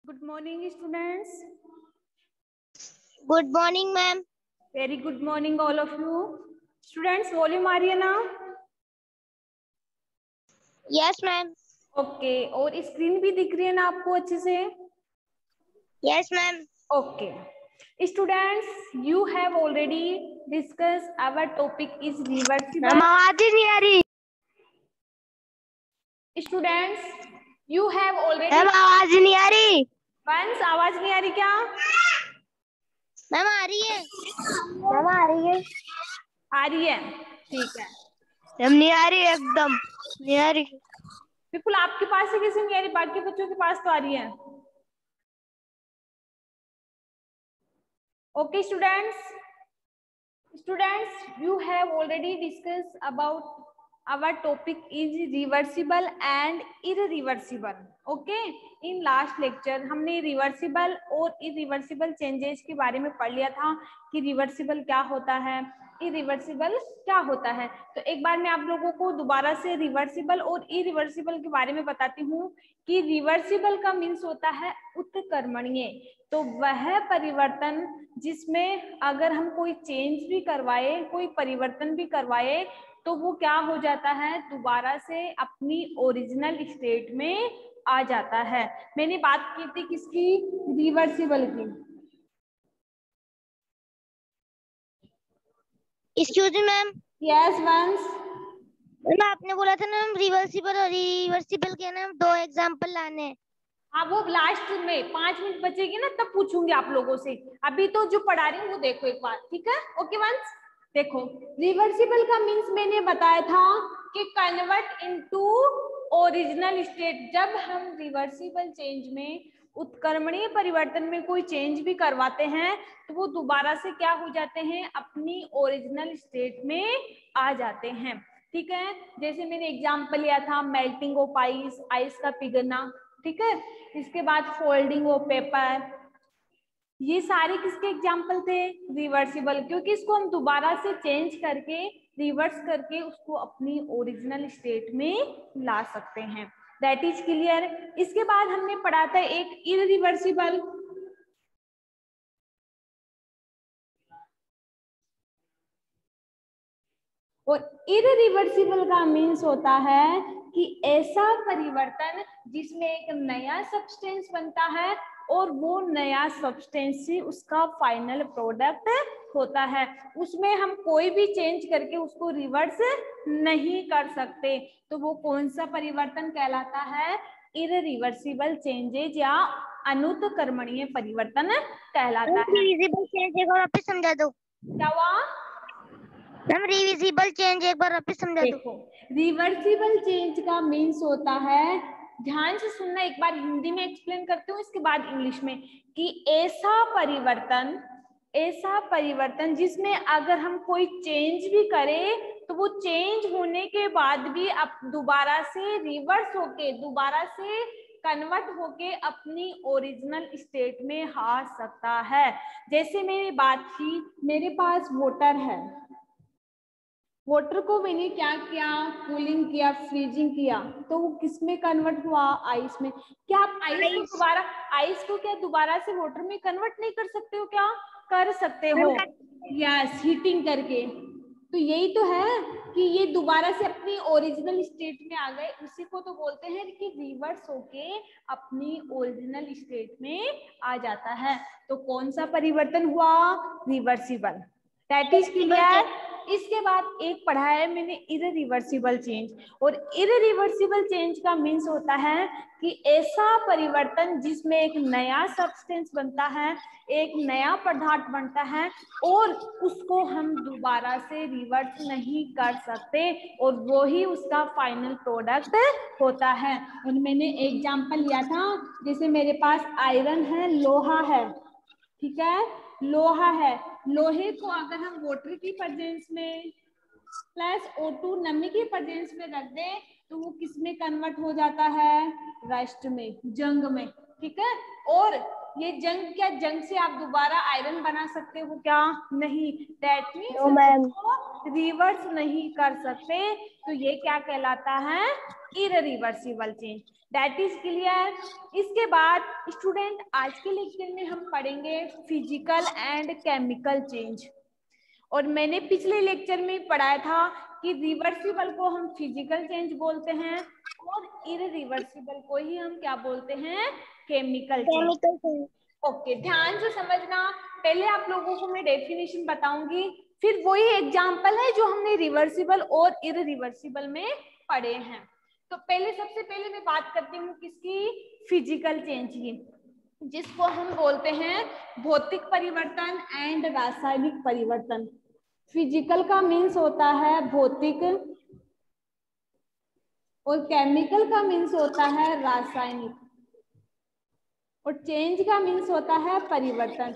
Good morning, students. Good morning, ma'am. Very good morning, all of you. Students, volume आ रही है ना? Yes, ma'am. Okay. और screen भी दिख रही है ना आपको अच्छे से? Yes, ma'am. Okay. Students, you have already discussed our topic is reversible. Ma'am, आवाज ही नहीं आ रही. Students, you have already. Ma'am, आवाज ही नहीं आ रही. Once आवाज नहीं आ रही क्या? मैम आ रही है. मैम आ रही है. आ रही है. ठीक है. मैम नहीं आ रही एकदम. नहीं आ रही. बिल्कुल आपके पास से किसी नहीं आ रही, बाकी बच्चों के पास तो आ रही है. Okay, students, you have already discussed about our topic is reversible and irreversible. Okay, in last lecture हमने reversible और irreversible changes के बारे में पढ़ लिया था कि reversible क्या होता है, irreversible क्या होता है. तो एक बार मैं आप लोगों को दोबारा से reversible और irreversible के बारे में बताती हूँ कि reversible का मीन्स होता है उत्कर्मणीय. तो वह परिवर्तन जिसमें अगर हम कोई चेंज भी करवाए, कोई परिवर्तन भी करवाए, तो वो क्या हो जाता है, दोबारा से अपनी ओरिजिनल स्टेट में आ जाता है. मैंने बात की थी किसकी? रिवर्सिबल की. Excuse me, ma'am. Yes once. Ma'am आपने बोला था ना हम रिवर्सिबल और रिवर्सिबल के ना 2 एग्जांपल लाने हैं. हाँ, वो लास्ट में 5 मिनट बचेगी ना तब पूछूंगी आप लोगों से. अभी तो जो पढ़ा रही हूँ वो देखो एक बार. ठीक है. Okay once. देखो, रिवर्सिबल का मीन्स मैंने बताया था कि कन्वर्ट इनटू ओरिजिनल स्टेट. जब हम रिवर्सिबल चेंज में, उत्क्रमणीय परिवर्तन में कोई चेंज भी करवाते हैं तो वो दोबारा से क्या हो जाते हैं, अपनी ओरिजिनल स्टेट में आ जाते हैं. ठीक है. जैसे मैंने एग्जाम्पल लिया था मेल्टिंग ऑफ आइस, आइस का पिघलना. ठीक है. इसके बाद फोल्डिंग ऑफ पेपर. ये सारे किसके एग्जाम्पल थे? रिवर्सिबल. क्योंकि इसको हम दोबारा से चेंज करके, रिवर्स करके उसको अपनी ओरिजिनल स्टेट में ला सकते हैं. That is clear. इसके बाद हमने पढ़ा था एक इररिवर्सिबल. और इररिवर्सिबल का मीन्स होता है कि ऐसा परिवर्तन जिसमें एक नया सब्सटेंस बनता है और वो नया सब्सटेंस ही उसका फाइनल प्रोडक्ट होता है. उसमें हम कोई भी चेंज करके उसको रिवर्स नहीं कर सकते. तो वो कौन सा परिवर्तन कहलाता है? इररिवर्सिबल चेंजेज या अनुत्क्रमणीय परिवर्तन कहलाता है. रिवर्सिबल चेंज एक बार वापस समझा दो. क्या हुआ? मैम रिवर्सिबल चेंज एक बार वापस समझा दो. देखो, रिवर्सिबल चेंज का मीन्स होता है, ध्यान से सुनना, एक बार हिंदी में एक्सप्लेन करती हूँ इसके बाद इंग्लिश में, कि ऐसा परिवर्तन जिसमें अगर हम कोई चेंज भी करें तो वो चेंज होने के बाद भी अब दोबारा से रिवर्स होके, दोबारा से कन्वर्ट होके अपनी ओरिजिनल स्टेट में आ सकता है. जैसे मेरी बात थी, मेरे पास वाटर है, वाटर को मैंने क्या किया, कूलिंग किया, फ्रीजिंग किया, तो वो किस में कन्वर्ट हुआ? आइस में. क्या आप आइस को क्या दोबारा से वाटर में कन्वर्ट नहीं कर सकते हो? क्या कर सकते हो? यस, हीटिंग करके. तो यही तो है कि ये दोबारा से अपनी ओरिजिनल स्टेट में आ गए. उसी को तो बोलते हैं कि रिवर्स होके अपनी ओरिजिनल स्टेट में आ जाता है. तो कौन सा परिवर्तन हुआ? रिवर्सिबल. That is clear. इसके बाद एक पढ़ा है मैंने इररिवर्सिबल चेंज. और इररिवर्सिबल चेंज का मीन्स होता है कि ऐसा परिवर्तन जिसमें एक नया सब्सटेंस बनता है, एक नया पदार्थ बनता है और उसको हम दोबारा से रिवर्स नहीं कर सकते और वो ही उसका फाइनल प्रोडक्ट होता है. और मैंने एग्जांपल लिया था, जैसे मेरे पास आयरन है, लोहा है. ठीक है. लोहा है, लोहे को अगर हम वाटर की प्रेजेंस में प्लस O2 नमी की प्रेजेंस में रख दें तो वो किस में कन्वर्ट हो जाता है? रस्ट में, जंग में. ठीक है. और ये जंग, क्या जंग से आप दोबारा आयरन बना सकते हो? क्या नहीं. दैट मीन्स रिवर्स नहीं कर सकते, तो ये क्या कहलाता है? Irreversible change. That is clear. इसके बाद स्टूडेंट आज के लेक्चर में हम पढ़ेंगे फिजिकल एंड केमिकल चेंज। और मैंने पिछले लेक्चर में पढ़ाया था कि रिवर्सिबल को हम फिजिकल चेंज बोलते हैं और इररिवर्सिबल को ही हम क्या बोलते हैं? Chemical change. ओके, ध्यान से समझना। पहले आप लोगों को मैं डेफिनेशन बताऊंगी, फिर वही एग्जांपल है जो हमने रिवर्सिबल और इररिवर्सिबल में पढ़े हैं। तो पहले सबसे पहले मैं बात करती हूँ किसकी? फिजिकल चेंज की, जिसको हम बोलते हैं भौतिक परिवर्तन एंड रासायनिक परिवर्तन। फिजिकल का मीन्स होता है भौतिक और केमिकल का मीन्स होता है रासायनिक, और चेंज का मीन्स होता है परिवर्तन।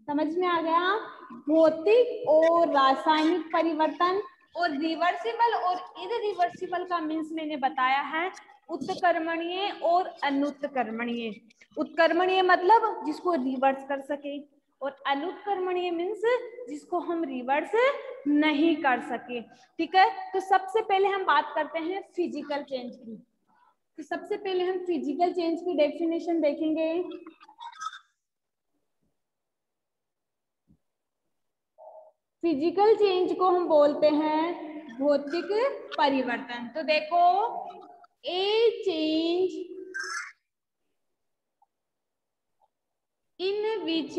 समझ में आ गया? भौतिक और रासायनिक परिवर्तन। और रिवर्सिबल और इररिवर्सिबल का मीन्स मैंने बताया है उत्कर्मणीय और अनुत्कर्मणीय। उत्कर्मणीय मतलब जिसको रिवर्स कर सके, और अनुत्कर्मणीय मीन्स जिसको हम रिवर्स नहीं कर सके। ठीक है, तो सबसे पहले हम बात करते हैं फिजिकल चेंज की। तो सबसे पहले हम फिजिकल चेंज की डेफिनेशन देखेंगे। फिजिकल चेंज को हम बोलते हैं भौतिक परिवर्तन। तो देखो, a change in which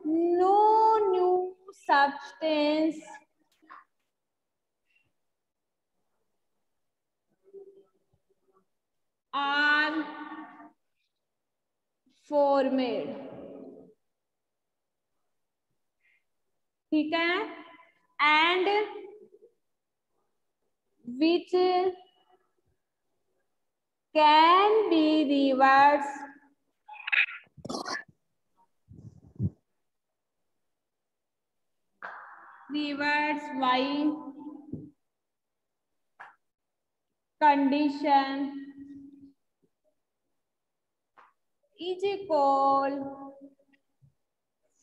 no new substance are formed. ठीक है, and which can be reverse by condition is called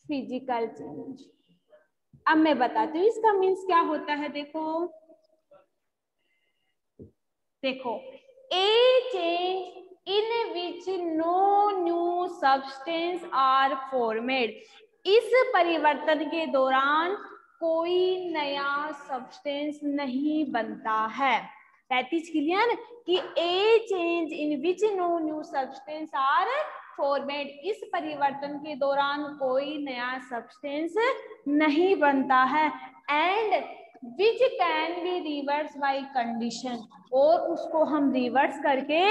physical change. अब मैं बताती हूँ इसका मीन्स क्या होता है। देखो a change in which no new substance are formed. इस परिवर्तन के दौरान कोई नया सब्सटेंस नहीं बनता है। दैट इज क्लियर कि a change in which no new substance are formed, इस परिवर्तन के दौरान कोई नया सब्सटेंस नहीं बनता है। And which can be reverse by condition, और उसको हम रिवर्स करके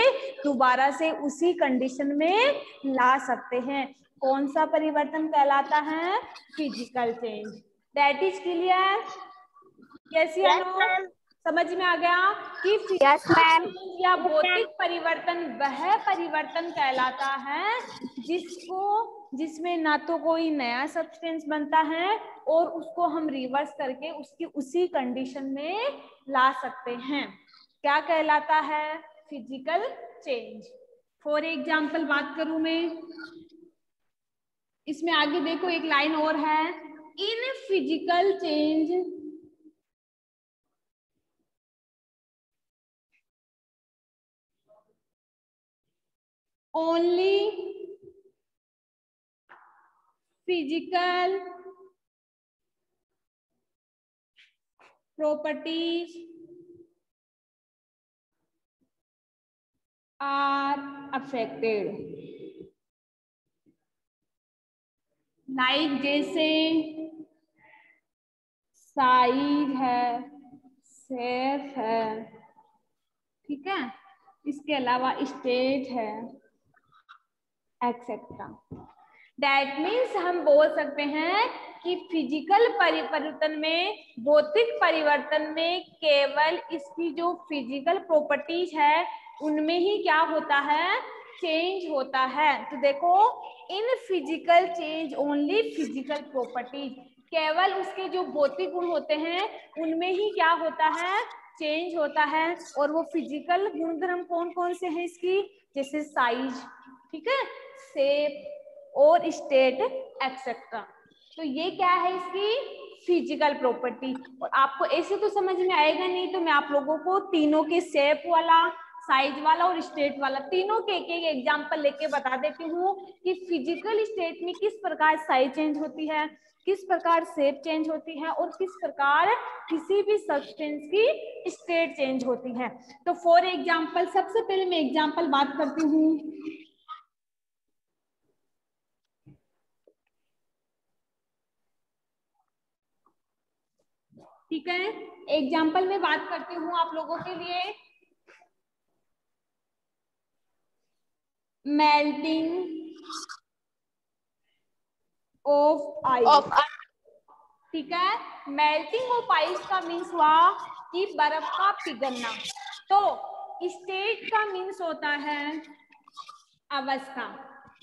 दोबारा से उसी कंडीशन में ला सकते हैं। कौन सा परिवर्तन कहलाता है? Physical change. That is clear? Yes या नो? समझ में आ गया कि फिजिकल चेंज या भौतिक परिवर्तन वह परिवर्तन कहलाता है जिसमें ना तो कोई नया सब्सटेंस बनता है और उसको हम रिवर्स करके उसकी उसी कंडीशन में ला सकते हैं। क्या कहलाता है? Physical change. फॉर एग्जाम्पल बात करूं मैं, इसमें आगे देखो एक लाइन और है, in physical change only physical properties are affected। Like जैसे साइज है, शेप है, ठीक है, इसके अलावा स्टेट है, एक्सेट्रा। दैट मीन्स हम बोल सकते हैं कि फिजिकल परिवर्तन में, भौतिक परिवर्तन में केवल इसकी जो फिजिकल प्रॉपर्टीज है उनमें ही क्या होता है? चेंज होता है। तो देखो, in physical change only physical properties, केवल उसके जो भौतिक गुण होते हैं उनमें ही क्या होता है? चेंज होता है। और वो फिजिकल गुणधर्म कौन कौन से हैं इसकी? जैसे साइज, ठीक है, शेप और स्टेट एक्सेट्रा। तो ये क्या है इसकी फिजिकल प्रॉपर्टी। और आपको ऐसे तो समझ में आएगा नहीं, तो मैं आप लोगों को तीनों के शेप वाला, साइज वाला और स्टेट वाला तीनों के एक एक एग्जाम्पल लेके बता देती हूँ कि फिजिकल स्टेट में किस प्रकार साइज चेंज होती है, किस प्रकार शेप चेंज होती है और किस प्रकार किसी भी सब्सटेंस की स्टेट चेंज होती है। तो फॉर एग्जाम्पल सबसे पहले मैं एग्जाम्पल बात करती हूँ। ठीक है, एग्जाम्पल में बात करती हूँ आप लोगों के लिए। Melting of ice. ठीक है, मेल्टिंग ऑफ आइस का मीन्स हुआ कि बर्फ का पिघलना। तो स्टेट का मीन्स होता है अवस्था,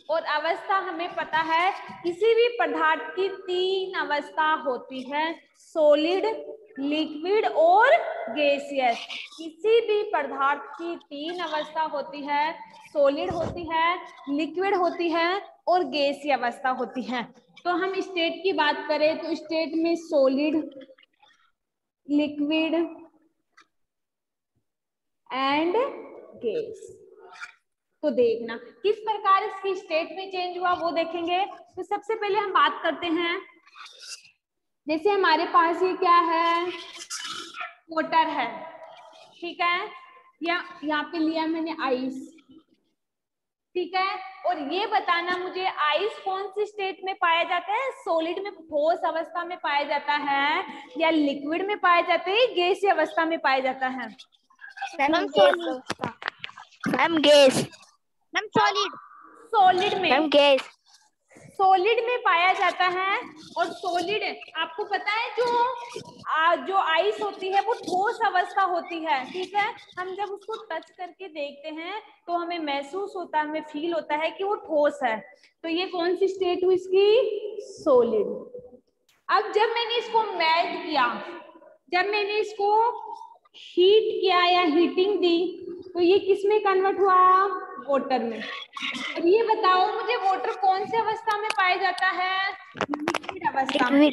और अवस्था हमें पता है किसी भी पदार्थ की तीन अवस्था होती है, सॉलिड, लिक्विड और गैसियस। किसी भी पदार्थ की तीन अवस्था होती है, सॉलिड होती है, लिक्विड होती है और गैसीय अवस्था होती है। तो हम स्टेट की बात करें तो स्टेट में सॉलिड, लिक्विड एंड गैस। तो देखना किस प्रकार इसकी स्टेट में चेंज हुआ वो देखेंगे। तो सबसे पहले हम बात करते हैं, जैसे हमारे पास ये क्या है, वाटर है, ठीक है, या यहाँ पे लिया मैंने आइस, ठीक है। और ये बताना मुझे आइस कौन सी स्टेट में पाया जाता है, सॉलिड में ठोस अवस्था में पाया जाता है या लिक्विड में पाया जाता है, गैसीय अवस्था में पाया जाता है। Ma'am gas, ma'am solid, solid में, मैम गैस, सॉलिड में पाया जाता है। और सॉलिड आपको पता है जो आइस होती है वो ठोस अवस्था होती है, ठीक है। हम जब उसको टच करके देखते हैं तो हमें महसूस होता है, हमें फील होता है कि वो ठोस है। तो ये कौन सी स्टेट हुई इसकी, सॉलिड। अब जब मैंने इसको मेल्ट किया, जब मैंने इसको हीट किया या हीटिंग दी, तो ये किस में कन्वर्ट हुआ, वाटर में। और ये बताओ मुझे वाटर कौन सी अवस्था में पाया जाता है, लिक्विड अवस्था में।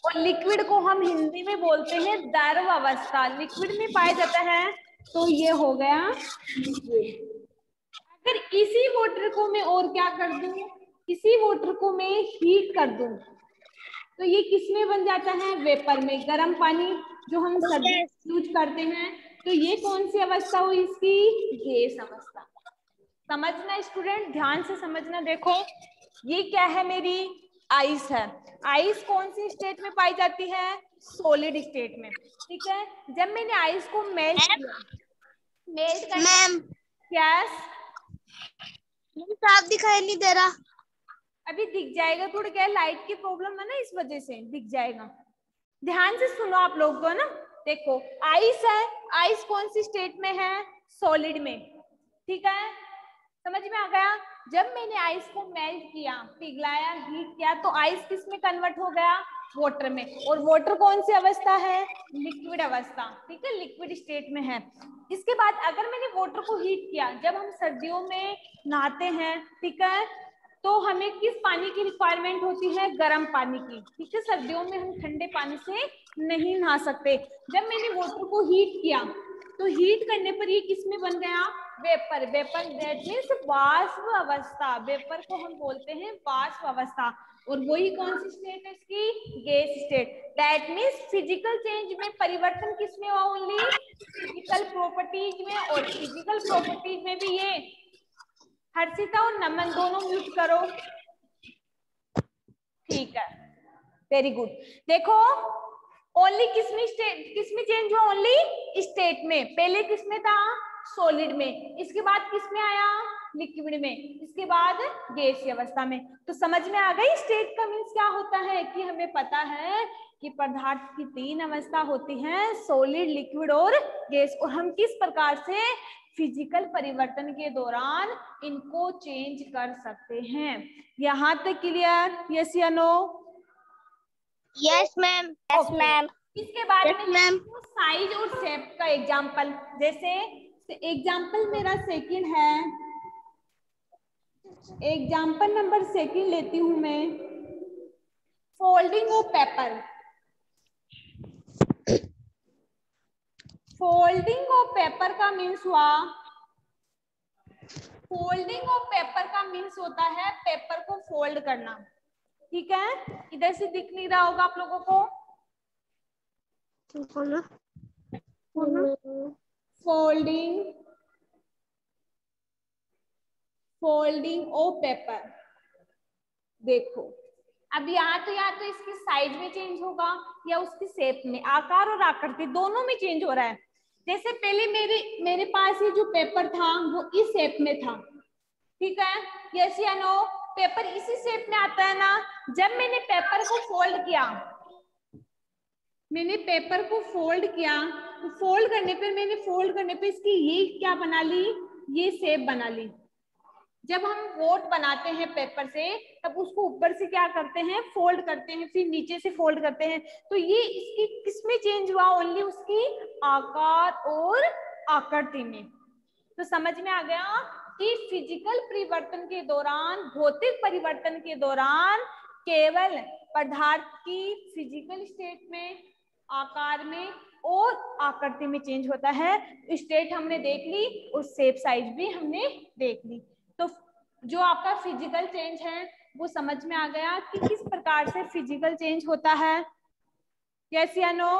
और लिक्विड को हम हिंदी में बोलते हैं द्रव अवस्था, लिक्विड में पाया जाता है। तो ये हो गया लिक्विड। अगर इसी वाटर को मैं और क्या कर दूं, इसी वाटर को मैं हीट कर दूं, तो ये किस में बन जाता है, वेपर में, गर्म पानी जो हम सर्दी यूज करते हैं। तो ये कौन सी अवस्था हुई इसकी, गैस अवस्था। समझना स्टूडेंट, ध्यान से समझना। देखो ये क्या है, मेरी आइस है। आइस कौन सी स्टेट में पाई जाती है, सॉलिड स्टेट में, ठीक है। जब मैंने आइस को मेल्ट किया, मेल्ट कर, मैम यस, साफ दिखाई नहीं दे रहा। अभी दिख जाएगा, थोड़ी क्या लाइट की प्रॉब्लम है ना, इस वजह से दिख जाएगा। ध्यान से सुनो आप लोग को ना। देखो आइस है, आइस कौन सी स्टेट में है, सॉलिड में, ठीक है, समझ में आ गया। जब मैंने आइस को मेल्ट किया, पिघलाया, हीट किया, तो आइस किस में कन्वर्ट हो गया, वाटर में। और वाटर कौन सी अवस्था है, लिक्विड अवस्था, ठीक है, लिक्विड स्टेट में है। इसके बाद अगर मैंने वाटर को हीट किया, जब हम सर्दियों में नहाते हैं, ठीक है, तो हमें किस पानी की रिक्वायरमेंट होती है, गर्म पानी की, ठीक है। सर्दियों में हम ठंडे पानी से नहीं नहा सकते। जब मैंने वाटर को हीट किया, तो हीट करने पर ये किस में बन गया, वेपर। वेपर दैट मीन्स वाष्प अवस्था, वेपर को हम बोलते हैं वाष्प अवस्था। और वही कौन सी स्टेट है इसकी, gas state. That means physical change में परिवर्तन किस में हुआ, ओनली फिजिकल प्रॉपर्टीज में। और फिजिकल प्रॉपर्टीज में भी ये, हर्षिता और नमन दोनों म्यूट करो, ठीक है, वेरी गुड। देखो ओनली किसमें चेंज हुआ, ओनली स्टेट में। पहले किसमें था, सॉलिड में, इसके बाद किसमें आया, लिक्विड में, इसके बाद गैसीय अवस्था में। तो समझ में आ गई स्टेट का मीन्स क्या होता है, कि हमें पता है कि पदार्थ की तीन अवस्था होती हैं, सॉलिड, लिक्विड और गैस। और हम किस प्रकार से फिजिकल परिवर्तन के दौरान इनको चेंज कर सकते हैं। यहाँ तक क्लियर, यस या no? Yes ma'am, yes ma'am. इसके बाद yes, में साइज और शेप का एग्जांपल, जैसे एग्जांपल मेरा सेकंड है एग्जाम्पल नंबर 2 लेती हूं मैं। Folding of paper. Folding of paper का मीन्स हुआ, फोल्डिंग ऑफ पेपर का मीन्स होता है पेपर को फोल्ड करना। ठीक है, इधर से दिख नहीं रहा होगा आप लोगों को। Folding, folding of paper. देखो अब यहाँ तो इसकी साइज में चेंज होगा या उसकी शेप में, आकार और आकृति दोनों में चेंज हो रहा है। जैसे पहले मेरे पास ये जो पेपर था वो इस शेप में था, ठीक है, यस या नो? पेपर इसी शेप में आता है ना। जब मैंने पेपर को फोल्ड किया, मैंने पेपर को फोल्ड किया, तो फोल्ड करने पे इसकी ये क्या बना ली, ये शेप बना ली। जब हम वोट बनाते हैं पेपर से तब उसको ऊपर से क्या करते हैं, फोल्ड करते हैं, फिर नीचे से फोल्ड करते हैं। तो ये इसकी किसमें चेंज हुआ, ओनली उसकी आकार और आकृति में। तो समझ में आ गया कि फिजिकल परिवर्तन के दौरान, भौतिक परिवर्तन के दौरान केवल पदार्थ की फिजिकल स्टेट में, आकार में और आकृति में चेंज होता है। स्टेट हमने देख ली और शेप साइज भी हमने देख ली। तो जो आपका फिजिकल चेंज है वो समझ में आ गया कि किस प्रकार से फिजिकल चेंज होता है। यस या नो?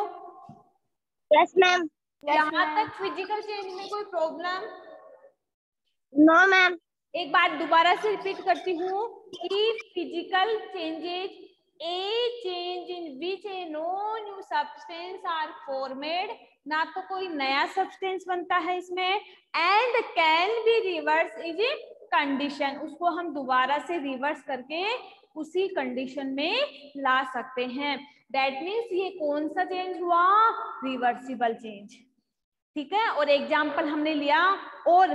Yes ma'am. यहाँ तक फिजिकल चेंज में कोई प्रॉब्लम? No ma'am. एक बार दोबारा से रिपीट करती हूँ कि physical changes a change in which a no new substance are formed, ना तो कोई नया सब्सटेंस बनता है इसमें, and can be reverse is a condition, उसको हम दोबारा से रिवर्स करके उसी कंडीशन में ला सकते हैं। दैट मीन्स ये कौन सा चेंज हुआ, रिवर्सिबल चेंज। ठीक है, और एग्जाम्पल हमने लिया। और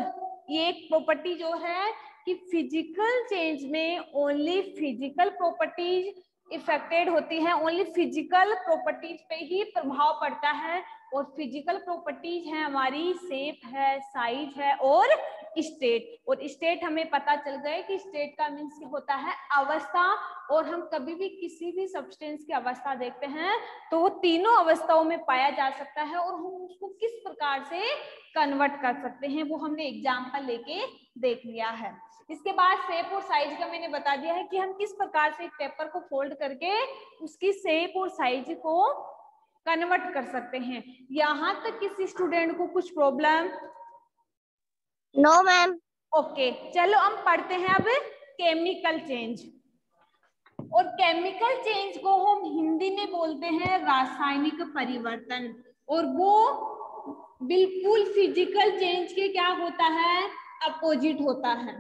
ये एक प्रॉपर्टी जो है कि फिजिकल चेंज में ओनली फिजिकल प्रॉपर्टीज इफेक्टेड होती है, ओनली फिजिकल प्रॉपर्टीज पे ही प्रभाव पड़ता है। और फिजिकल प्रॉपर्टीज है हमारी शेप है, साइज है और स्टेट। और स्टेट हमें पता चल गए कि स्टेट का मीन्स होता है अवस्था। और हम कभी भी किसी भी सब्सटेंस की अवस्था देखते हैं तो वो तीनों अवस्थाओं में पाया जा सकता है और हम उसको किस प्रकार से कन्वर्ट कर सकते हैं वो हमने एग्जाम्पल लेके देख लिया है। इसके बाद शेप और साइज का मैंने बता दिया है कि हम किस प्रकार से पेपर को फोल्ड करके उसकी शेप और साइज को कन्वर्ट कर सकते हैं। यहाँ तक किसी स्टूडेंट को कुछ प्रॉब्लम? No ma'am. ओके, चलो हम पढ़ते हैं अब केमिकल चेंज। और केमिकल चेंज को हम हिंदी में बोलते हैं रासायनिक परिवर्तन। और वो बिल्कुल फिजिकल चेंज के क्या होता है, अपोजिट होता है।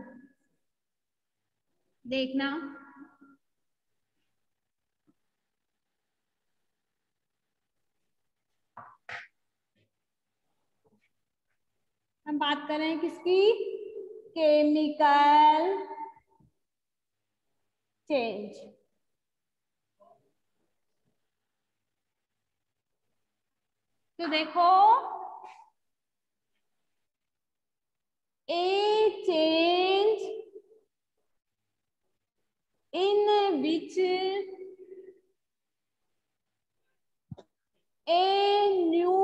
देखना, हम बात कर रहे हैं किसकी, केमिकल चेंज। तो देखो, a change in which a new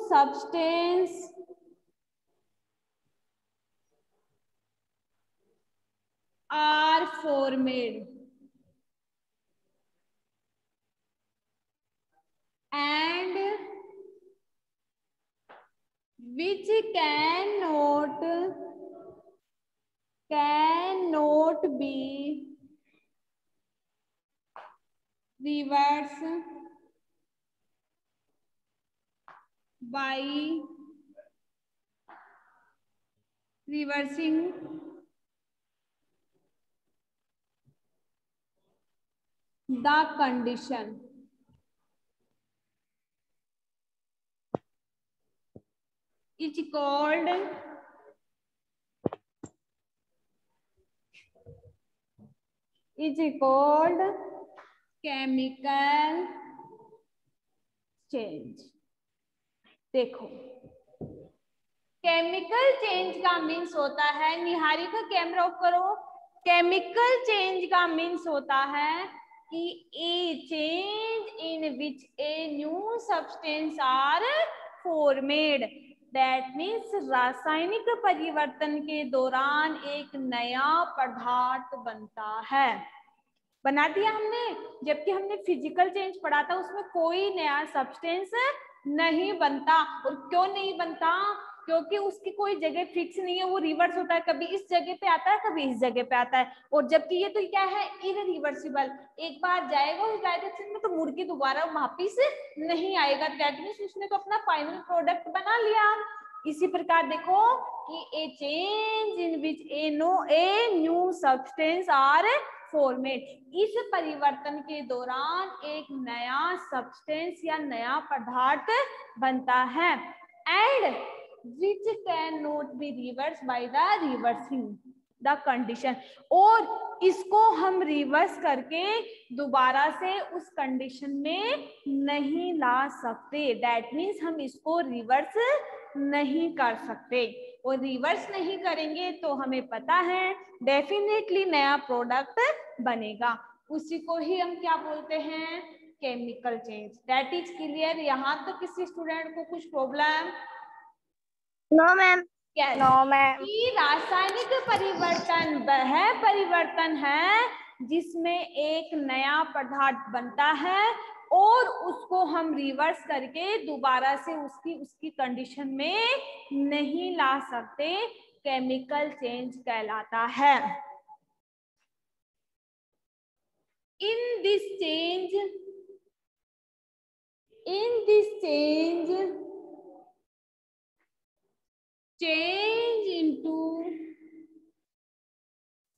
substance are formed and which cannot be reversed by reversing the condition is called chemical change. देखो, केमिकल चेंज का मीन्स होता है, निहारी का कैमरा ऑफ करो, केमिकल चेंज का means होता है कि a change in which a new substance are formed. That means रासायनिक परिवर्तन के दौरान एक नया पदार्थ बनता है। बना दिया हमने, जबकि हमने फिजिकल चेंज पढ़ा था उसमें कोई नया सब्सटेंस नहीं बनता। और क्यों नहीं बनता? क्योंकि उसकी कोई जगह फिक्स नहीं है, वो रिवर्स होता है, कभी इस जगह पे आता है कभी इस जगह पे आता है। और जबकि ये तो क्या है, इरिवर्सिबल, एक बार जाएगा उस डायरेक्शन में तो मुड़ के दोबारा वापिस नहीं आएगा। दैट मींस उसने तो अपना फाइनल प्रोडक्ट बना लिया। इसी प्रकार देखो कि a change in which a new substance are formed, इस परिवर्तन के दौरान एक नया सब्सटेंस या नया पदार्थ बनता है। And which cannot be reversed by the reversing the condition, और इसको हम रिवर्स करके दोबारा से उस कंडीशन में नहीं ला सकते। दैट मीन्स हम इसको रिवर्स नहीं कर सकते, और रिवर्स नहीं करेंगे तो हमें पता है डेफिनेटली नया प्रोडक्ट बनेगा। उसी को ही हम क्या बोलते हैं, chemical change. That is clear? यहाँ तक किसी स्टूडेंट को कुछ problem? No ma'am. Yes. No ma'am. कि रासायनिक परिवर्तन वह परिवर्तन है जिसमें एक नया पदार्थ बनता है और उसको हम रिवर्स करके दोबारा से उसकी कंडीशन में नहीं ला सकते, केमिकल चेंज कहलाता है। In this change change into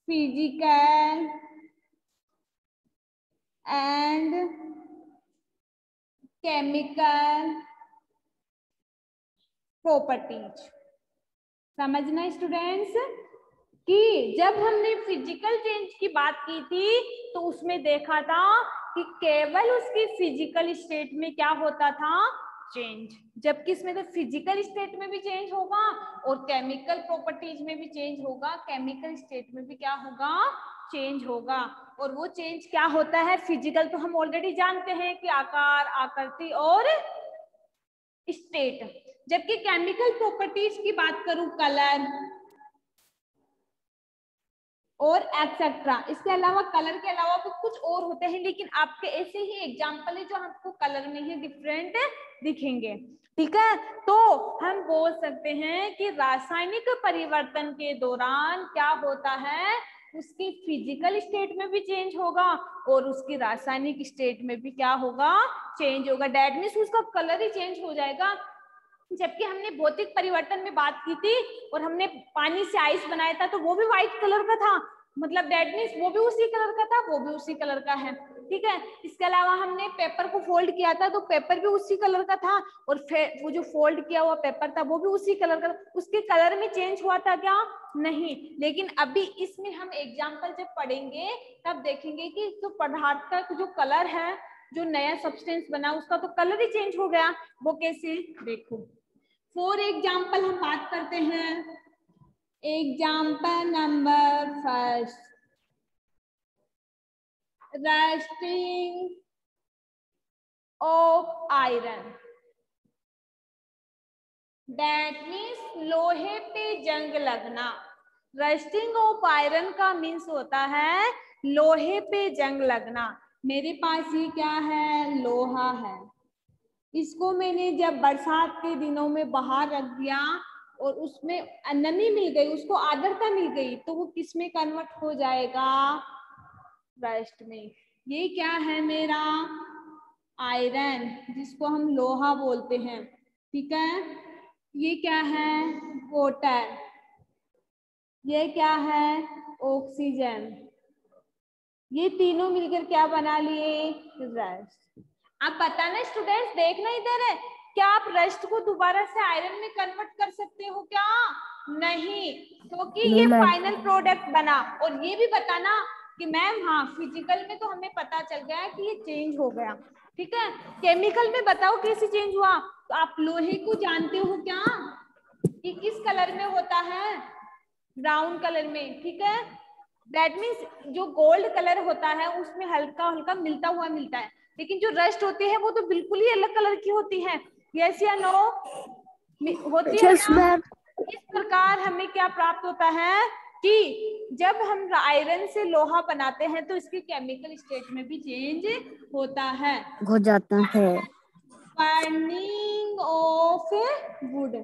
physical and chemical properties। समझना स्टूडेंट्स कि जब हमने फिजिकल चेंज की बात की थी तो उसमें देखा था कि केवल उसकी फिजिकल स्टेट में क्या होता था, चेंज, जबकि इसमें तो फिजिकल स्टेट में भी चेंज होगा और केमिकल प्रॉपर्टीज में भी चेंज होगा, केमिकल स्टेट में भी क्या होगा, चेंज होगा। और वो चेंज क्या होता है, फिजिकल तो हम ऑलरेडी जानते हैं कि आकार, आकृति और स्टेट, जबकि केमिकल प्रॉपर्टीज की बात करूं कलर और एक्सेट्रा, इसके अलावा कलर के अलावा भी कुछ और होते हैं, लेकिन आपके ऐसे ही एग्जांपल है जो आपको कलर में ही डिफरेंट दिखेंगे। ठीक है, तो हम बोल सकते हैं कि रासायनिक परिवर्तन के दौरान क्या होता है, उसकी फिजिकल स्टेट में भी चेंज होगा और उसकी रासायनिक स्टेट में भी क्या होगा, चेंज होगा। दैट मींस उसका कलर ही चेंज हो जाएगा। जबकि हमने भौतिक परिवर्तन में बात की थी और हमने पानी से आइस बनाया था तो वो भी व्हाइट कलर का था, मतलब दैट मींस वो भी उसी कलर का था, वो भी उसी कलर का है। ठीक है, इसके अलावा हमने पेपर को फोल्ड किया था तो पेपर भी उसी कलर का था और वो जो फोल्ड किया हुआ पेपर था वो भी उसी कलर का, उसके कलर में चेंज हुआ था क्या, नहीं। लेकिन अभी इसमें हम एग्जाम्पल जब पढ़ेंगे तब देखेंगे कि जो पदार्थ का जो कलर है, जो नया सब्सटेंस बना उसका तो कलर ही चेंज हो गया। वो कैसे, देखो फॉर एग्जाम्पल हम बात करते हैं, example number first, rusting of iron. That means लोहे पे जंग लगना। रस्टिंग ऑफ आयरन का मीन्स होता है लोहे पे जंग लगना। मेरे पास ये क्या है, लोहा है, इसको मैंने जब बरसात के दिनों में बाहर रख दिया और उसमें नमी मिल गई, उसको आर्द्रता मिल गई, तो वो किस में कन्वर्ट हो जाएगा, रस्ट में। ये क्या है मेरा, आयरन, जिसको हम लोहा बोलते हैं। ठीक है, ये क्या है, वाटर, ये क्या है, ऑक्सीजन, ये तीनों मिलकर क्या बना लिए, रस्ट। आप बताना स्टूडेंट्स, देखना इधर है, क्या आप रस्ट को दोबारा से आयरन में कन्वर्ट कर सकते हो क्या, नहीं, क्योंकि ये फाइनल प्रोडक्ट बना। और ये भी बताना कि मैम हाँ फिजिकल में तो हमें पता चल गया कि ये चेंज हो गया। ठीक है, केमिकल में बताओ कैसे चेंज हुआ। तो आप लोहे को जानते हो क्या कि किस कलर में होता है, ब्राउन कलर में। ठीक है, दैट मीन्स जो गोल्ड कलर होता है उसमें हल्का हल्का मिलता है, लेकिन जो रस्ट होती है वो तो बिल्कुल ही अलग कलर की होती है। यस या नो? होती है ना? इस प्रकार हमें क्या प्राप्त होता है कि जब हम आयरन से लोहा बनाते हैं तो इसके केमिकल स्टेट में भी चेंज होता है, हो जाता है। Burning of would.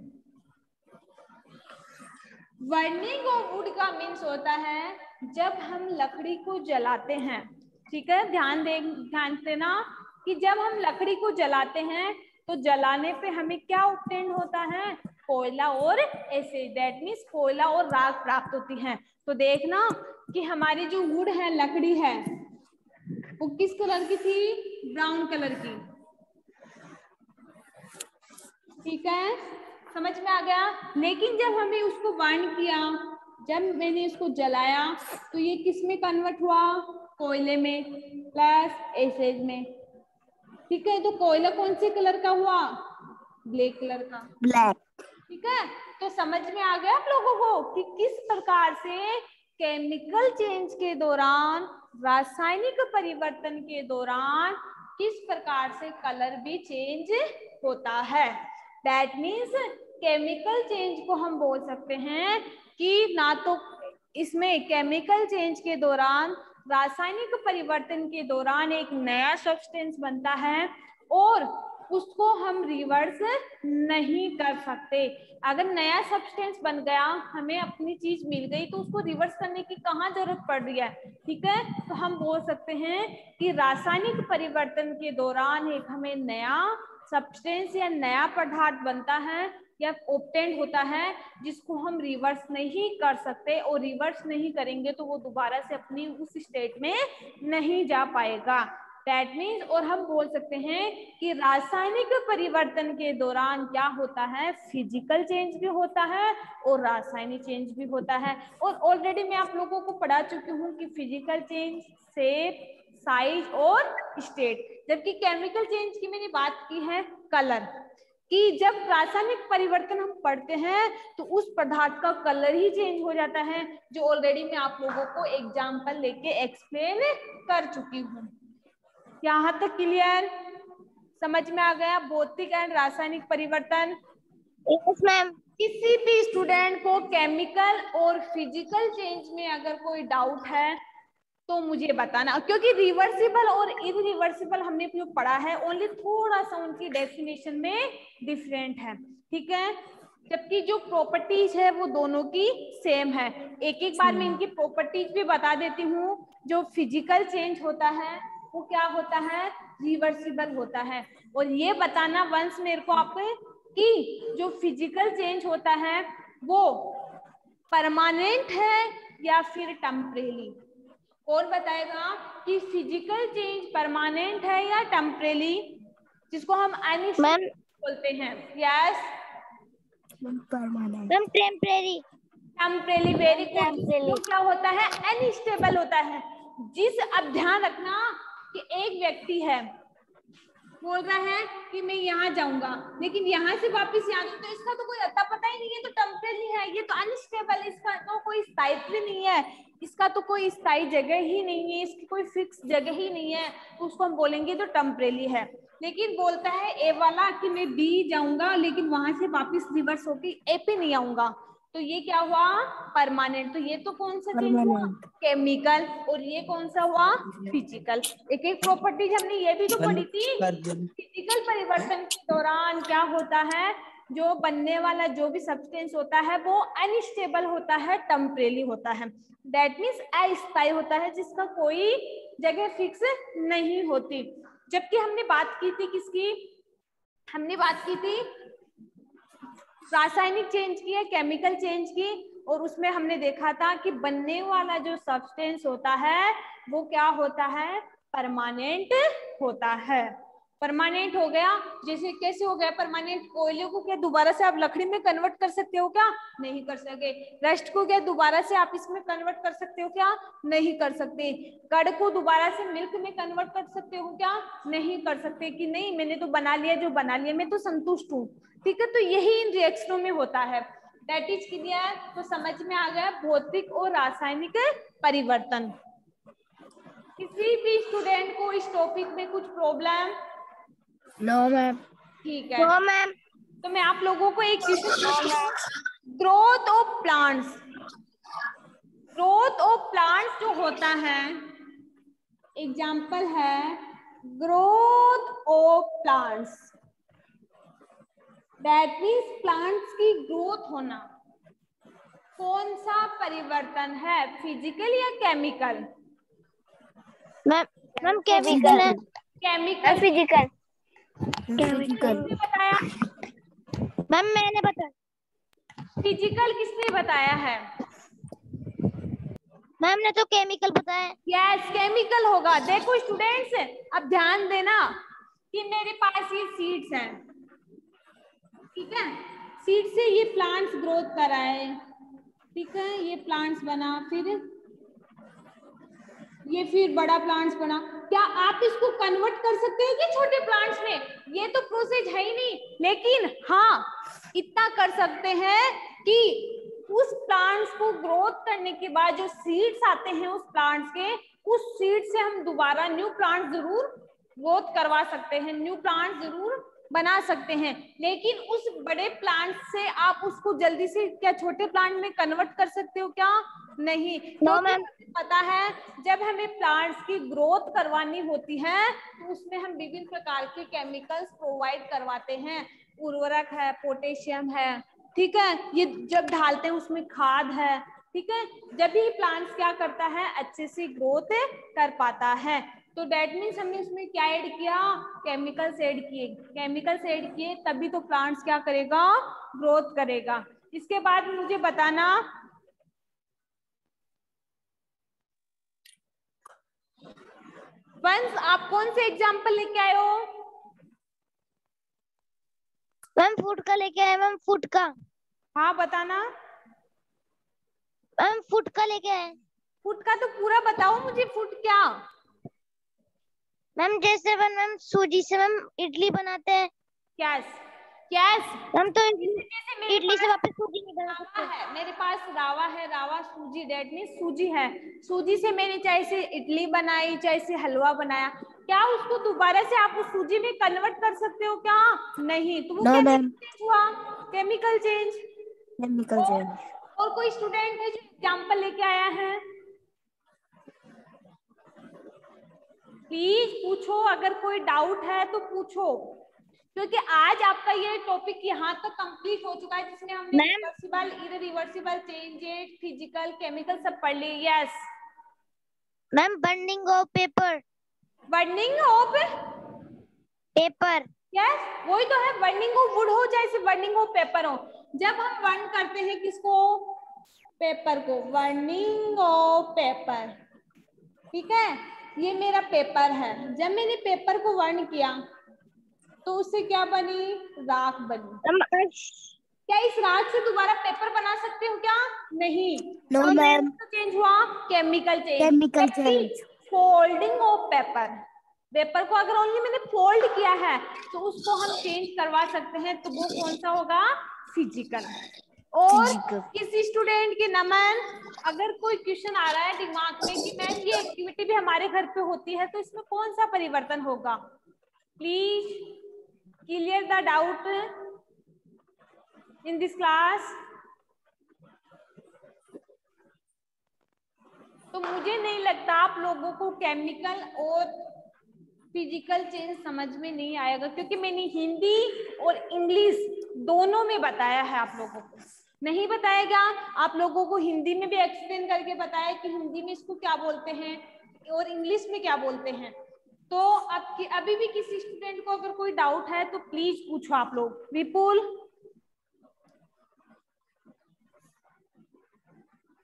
Burning of would का मीन्स होता है जब हम लकड़ी को जलाते हैं, ठीक है, ध्यान देना कि जब हम लकड़ी को जलाते हैं तो जलाने पे हमें क्या ऑब्टेन होता है, कोयला और एसिड, दैट मीन्स कोयला और राख प्राप्त होती है। तो देखना कि हमारी जो वुड है, लकड़ी है, वो किस कलर की थी, ब्राउन कलर की, ठीक है, समझ में आ गया। लेकिन जब हमें उसको बर्न किया, जब मैंने इसको जलाया तो ये किस में कन्वर्ट हुआ, कोयले में प्लस एसिड में, ठीक है। तो कोयला कौन से कलर का हुआ, ब्लैक कलर का, ब्लैक, ठीक है। तो समझ में आ गया आप लोगों को कि किस प्रकार से केमिकल चेंज के दौरान, रासायनिक परिवर्तन के दौरान किस प्रकार से कलर भी चेंज होता है। दैट मीन्स केमिकल चेंज को हम बोल सकते हैं कि ना तो इसमें केमिकल चेंज के दौरान, रासायनिक परिवर्तन के दौरान एक नया सब्सटेंस बनता है और उसको हम रिवर्स नहीं कर सकते। अगर नया सब्सटेंस बन गया, हमें अपनी चीज मिल गई, तो उसको रिवर्स करने की कहाँ जरूरत पड़ रही है, ठीक है। तो हम बोल सकते हैं कि रासायनिक परिवर्तन के दौरान एक हमें नया सब्सटेंस या नया पदार्थ बनता है या ऑब्टेन होता है जिसको हम रिवर्स नहीं कर सकते, और रिवर्स नहीं करेंगे तो वो दोबारा से अपनी उस स्टेट में नहीं जा पाएगा। दैट मीन्स, और हम बोल सकते हैं कि रासायनिक परिवर्तन के दौरान क्या होता है, फिजिकल चेंज भी होता है और रासायनिक चेंज भी होता है। और ऑलरेडी मैं आप लोगों को पढ़ा चुकी हूँ कि फिजिकल चेंज, शेप, साइज और स्टेट, जबकि केमिकल चेंज की मैंने बात की है कलर, कि जब रासायनिक परिवर्तन हम पढ़ते हैं तो उस पदार्थ का कलर ही चेंज हो जाता है, जो ऑलरेडी मैं आप लोगों को एग्जाम्पल लेके एक्सप्लेन कर चुकी हूँ। यहाँ तक क्लियर, समझ में आ गया भौतिक एंड रासायनिक परिवर्तन? Yes ma'am. किसी भी स्टूडेंट को केमिकल और फिजिकल चेंज में अगर कोई डाउट है तो मुझे बताना, क्योंकि रिवर्सिबल और इरिवर्सिबल हमने जो पढ़ा है ओनली थोड़ा सा उनकी डेफिनेशन में डिफरेंट है, ठीक है, जबकि जो प्रॉपर्टीज है वो दोनों की सेम है। एक एक बार मैं इनकी प्रॉपर्टीज भी बता देती हूँ। जो फिजिकल चेंज होता है वो क्या होता है, रिवर्सिबल होता है। और ये बताना वंस मेरे को आप कि जो फिजिकल चेंज होता है वो परमानेंट है या फिर टेम्परेरी। कौन बताएगा कि फिजिकल चेंज परमानेंट है या टेम्परेरी, जिसको हम अनस्टेबल बोलते हैं। Yes permanent, ma'am temporary. Temporary, very good. वो क्या होता है, अनस्टेबल होता है। जिस, अब ध्यान रखना कि एक व्यक्ति है, बोल रहा है कि मैं यहाँ जाऊंगा, लेकिन यहाँ से वापस यहाँ तो इसका तो कोई अता पता ही नहीं है, तो टेम्परेरी है, ये तो अनस्टेबल, इसका तो कोई स्थायित्व नहीं है, इसका तो कोई स्थायी जगह ही नहीं है, इसकी कोई फिक्स जगह ही नहीं है, तो उसको हम बोलेंगे तो टेम्परेरी है। लेकिन बोलता है ए वाला कि मैं बी जाऊंगा लेकिन वहां से वापस रिवर्स होके ए पे नहीं आऊंगा, तो ये क्या हुआ, परमानेंट। तो ये तो कौन सा चेंज हुआ, केमिकल, और ये कौन सा हुआ, फिजिकल। एक एक प्रॉपर्टीज हमने ये भी तो पढ़ी थी। फिजिकल परिवर्तन के दौरान क्या होता है, जो बनने वाला जो भी सब्सटेंस होता है वो अनस्टेबल होता है, टेम्परेरी होता है, दैट मीन्स अस्थायी होता है, जिसका कोई जगह फिक्स नहीं होती। जबकि हमने बात की थी किसकी, हमने बात की थी रासायनिक चेंज की है, केमिकल चेंज की, और उसमें हमने देखा था कि बनने वाला जो सब्सटेंस होता है वो क्या होता है, परमानेंट होता है। परमानेंट हो गया, जैसे कैसे हो गया परमानेंट, कोयले को क्या दोबारा से आप लकड़ी में कन्वर्ट कर सकते हो क्या, नहीं कर सके। रस्ट को क्या दोबारा से आप इसमें कन्वर्ट कर सकते हो क्या, नहीं कर सकते। कड़ को दोबारा से मिल्क में कन्वर्ट कर सकते हो क्या, नहीं कर सकते, कि नहीं मैंने तो बना लिया, जो बना लिया मैं तो संतुष्ट हूँ, ठीक है। तो यही इन रिएक्शनों में होता है। That is clear. तो समझ में आ गया भौतिक और रासायनिक परिवर्तन। किसी भी स्टूडेंट को इस टॉपिक में कुछ प्रॉब्लम? No ma'am. ठीक है। No ma'am. तो मैं आप लोगों को एक question, growth of plants, growth of plants जो होता है, एग्जाम्पल है growth of plants, that means plants की ग्रोथ होना कौन सा परिवर्तन है, फिजिकल या केमिकल? मैम केमिकल है। केमिकल। फिजिकल। किसने बताया? मैम मैंने बताया। फिजिकल किसने बताया है? मैम ने तो केमिकल बताया। यस केमिकल होगा। देखो स्टूडेंट्स, अब ध्यान देना कि मेरे पास ये सीड्स हैं, ठीक है, सीड से ये प्लांट्स ग्रोथ कराए, ठीक है, ये प्लांट्स बना, फिर ये फिर बड़ा प्लांट्स बना। क्या आप इसको कन्वर्ट कर सकते हैं कि छोटे प्लांट्स में? ये तो प्रोसेस है ही नहीं, लेकिन हाँ इतना कर सकते हैं कि उस प्लांट्स को ग्रोथ करने के बाद जो सीड्स आते हैं उस प्लांट्स के, उस सीड से हम दोबारा न्यू प्लांट जरूर ग्रोथ करवा सकते हैं, न्यू प्लांट जरूर बना सकते हैं। लेकिन उस बड़े प्लांट से आप उसको जल्दी से क्या छोटे प्लांट में कन्वर्ट कर सकते हो क्या? नहीं। No ma'am. पता है जब हमें प्लांट्स की ग्रोथ करवानी होती है तो उसमें हम विभिन्न प्रकार के केमिकल्स प्रोवाइड करवाते हैं, उर्वरक है, पोटेशियम है, ठीक है, ये जब डालते हैं उसमें खाद है, ठीक है, जब भी प्लांट्स क्या करता है अच्छे से ग्रोथ कर पाता है। तो डेट मीन्स हमने उसमें क्या ऐड किया? केमिकल्स ऐड किए, केमिकल्स ऐड किए तभी तो प्लांट्स क्या करेगा? ग्रोथ करेगा। इसके बाद मुझे बताना वंश, आप कौन से एग्जाम्पल लेके आए हो? मैम फूड का लेके आए। मैम फूड का। हाँ बताना। मैम फूड का लेके आए। फूड का तो पूरा बताओ मुझे, फूड क्या? मैम जैसे मैम सूजी से मैम इडली बनाते हैं। Yes yes. मैम तो मेरे इडली से वापस सूजी नहीं बना सकते। रावा है, मेरे पास रावा है, रावा सूजी, डेट मीन्स सूजी है, सूजी से मैंने चाहे से इडली बनाई चाहे से हलवा बनाया, क्या उसको दोबारा से आप उस सूजी में कन्वर्ट कर सकते हो क्या? नहीं। तो वो केमिकल चेंज हुआ, केमिकल चेंज। Chemical change. और कोई स्टूडेंट है जो एग्जाम्पल लेके आया है? प्लीज पूछो, अगर कोई डाउट है तो पूछो, क्योंकि आज आपका ये टॉपिक यहाँ तक कंप्लीट हो चुका है जिसमें हमने reversible, irreversible changes, physical, chemical सब पढ़ लिए। Yes ma'am burning of paper. Burning of paper. Yes वही तो है, बर्निंग ऑफ वुड हो चाहे बर्निंग ऑफ पेपर हो, जब हम बर्न करते हैं किसको? पेपर को, बर्निंग ऑफ पेपर, ठीक है, ये मेरा पेपर है, जब मैंने पेपर को बर्न किया तो उससे क्या बनी? राख बनी। क्या इस राख से दोबारा पेपर बना सकते हो क्या? नहीं। No ma'am. चेंज हुआ, chemical change. Chemical change. Folding of paper, paper को अगर ओनली मैंने फोल्ड किया है तो उसको हम चेंज करवा सकते हैं, तो वो कौन सा होगा? फिजिकल। और किसी स्टूडेंट के नमन, अगर कोई क्वेश्चन आ रहा है दिमाग में कि मैम ये एक्टिविटी भी हमारे घर पे होती है तो इसमें कौन सा परिवर्तन होगा? Please clear the doubt in this class. तो मुझे नहीं लगता आप लोगों को केमिकल और फिजिकल चेंज समझ में नहीं आएगा, क्योंकि मैंने हिंदी और इंग्लिश दोनों में बताया है, आप लोगों को नहीं बताएगा। आप लोगों को हिंदी में भी एक्सप्लेन करके बताया कि हिंदी में इसको क्या बोलते हैं और इंग्लिश में क्या बोलते हैं। तो अभी भी किसी स्टूडेंट को अगर कोई डाउट है तो प्लीज पूछो आप लोग। विपुल,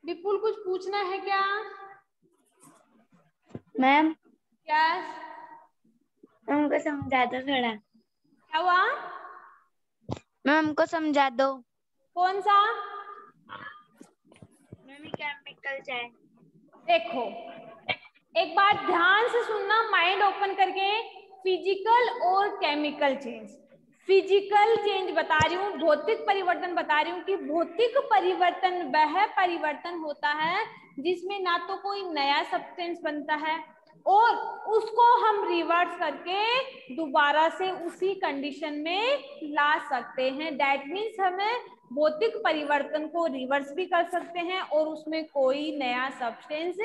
विपुल कुछ पूछना है क्या? मैम यस, हमको समझा दो थोड़ा। क्या हुआ? मैम हमको समझा दो। कौन सा? Ma'am chemical change. देखो एक बार ध्यान से सुनना, माइंड ओपन करके, फिजिकल और केमिकल चेंज। फिजिकल चेंज बता रही हूँ, भौतिक परिवर्तन बता रही हूँ कि भौतिक परिवर्तन वह परिवर्तन होता है जिसमें ना तो कोई नया सब्सटेंस बनता है और उसको हम रिवर्स करके दोबारा से उसी कंडीशन में ला सकते हैं। दैट मीन्स हमें भौतिक परिवर्तन को रिवर्स भी कर सकते हैं और उसमें कोई नया सब्सटेंस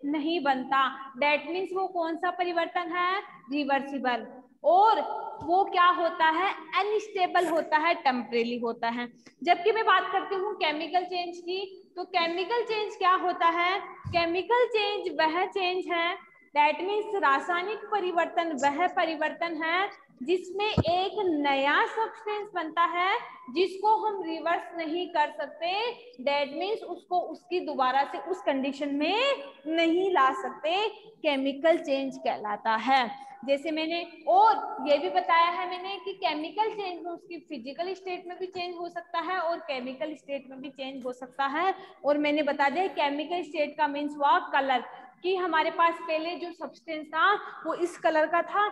नहीं बनता। दैट मीन्स वो कौन सा परिवर्तन है? रिवर्सिबल। और वो क्या होता है? अनस्टेबल होता है, टेम्परेरी होता है। जबकि मैं बात करती हूँ केमिकल चेंज की, तो केमिकल चेंज क्या होता है? केमिकल चेंज वह चेंज है, दैट मीन्स रासायनिक परिवर्तन वह परिवर्तन है जिसमें एक नया सब्सटेंस बनता है जिसको हम रिवर्स नहीं कर सकते। दैट मीन्स उसको उसकी दोबारा से उस कंडीशन में नहीं ला सकते, केमिकल चेंज कहलाता है। जैसे मैंने और ये भी बताया है मैंने कि केमिकल चेंज में उसकी फिजिकल स्टेट में भी चेंज हो सकता है और केमिकल स्टेट में भी चेंज हो सकता है। और मैंने बता दिया केमिकल स्टेट का मीन्स हुआ कलर, कि हमारे पास पहले जो सब्सटेंस था वो इस कलर का था,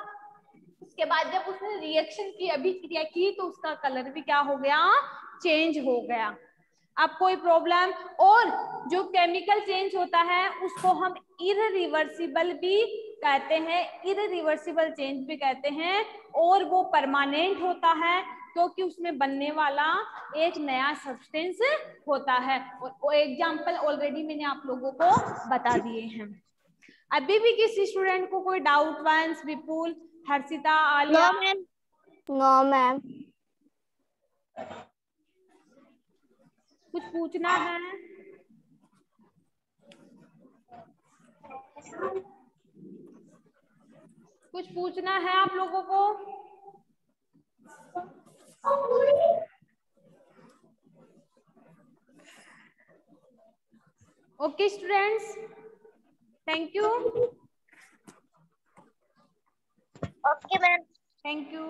उसके बाद जब उसने रिएक्शन की, अभिक्रिया की, तो उसका कलर भी क्या हो गया? चेंज हो गया। अब कोई प्रॉब्लम? और जो केमिकल चेंज होता है उसको हम इररिवर्सिबल भी कहते हैं, इररिवर्सिबल चेंज भी कहते हैं, और वो परमानेंट होता है क्योंकि उसमें बनने वाला एक नया सब्सटेंस होता है। और एग्जाम्पल ऑलरेडी मैंने आप लोगों को बता दिए हैं। अभी भी किसी स्टूडेंट को कोई doubt? Vansh, Vipul, Harshita, Alia? No ma'am. No ma'am. कुछ पूछना है? कुछ पूछना है आप लोगों को? Okay students, thank you. Okay ma'am. Thank you.